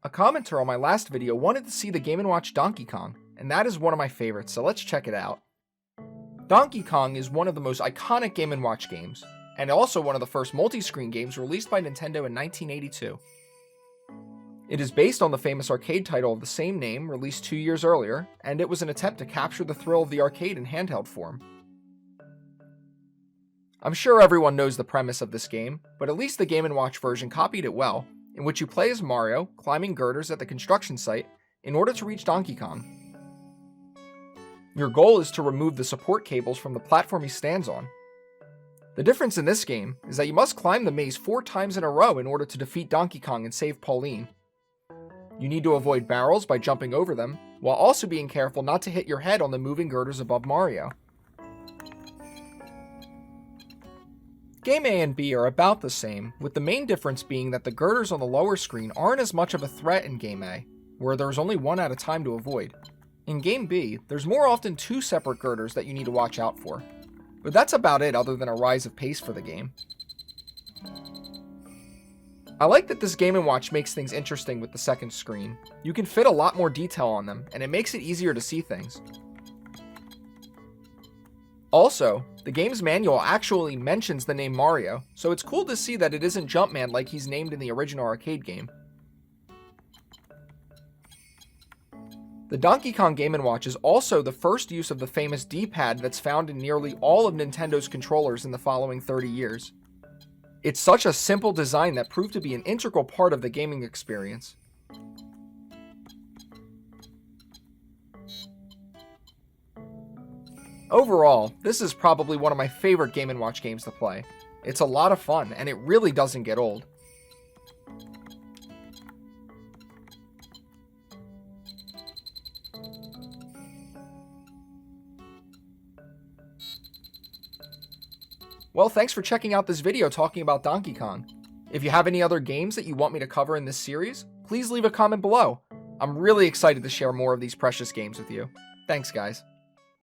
A commenter on my last video wanted to see the Game & Watch Donkey Kong, and that is one of my favorites, so let's check it out. Donkey Kong is one of the most iconic Game & Watch games, and also one of the first multi-screen games released by Nintendo in 1982. It is based on the famous arcade title of the same name, released 2 years earlier, and it was an attempt to capture the thrill of the arcade in handheld form. I'm sure everyone knows the premise of this game, but at least the Game & Watch version copied it well, in which you play as Mario, climbing girders at the construction site in order to reach Donkey Kong. Your goal is to remove the support cables from the platform he stands on. The difference in this game is that you must climb the maze 4 times in a row in order to defeat Donkey Kong and save Pauline. You need to avoid barrels by jumping over them, while also being careful not to hit your head on the moving girders above Mario. Game A and B are about the same, with the main difference being that the girders on the lower screen aren't as much of a threat in Game A, where there's only one at a time to avoid. In Game B, there's more often 2 separate girders that you need to watch out for. But that's about it other than a rise of pace for the game. I like that this Game & Watch makes things interesting with the second screen. You can fit a lot more detail on them, and it makes it easier to see things. Also, the game's manual actually mentions the name Mario, so it's cool to see that it isn't Jumpman like he's named in the original arcade game. The Donkey Kong Game & Watch is also the first use of the famous D-pad that's found in nearly all of Nintendo's controllers in the following 30 years. It's such a simple design that proved to be an integral part of the gaming experience. Overall, this is probably one of my favorite Game & Watch games to play. It's a lot of fun, and it really doesn't get old. Well, thanks for checking out this video talking about Donkey Kong. If you have any other games that you want me to cover in this series, please leave a comment below. I'm really excited to share more of these precious games with you. Thanks, guys.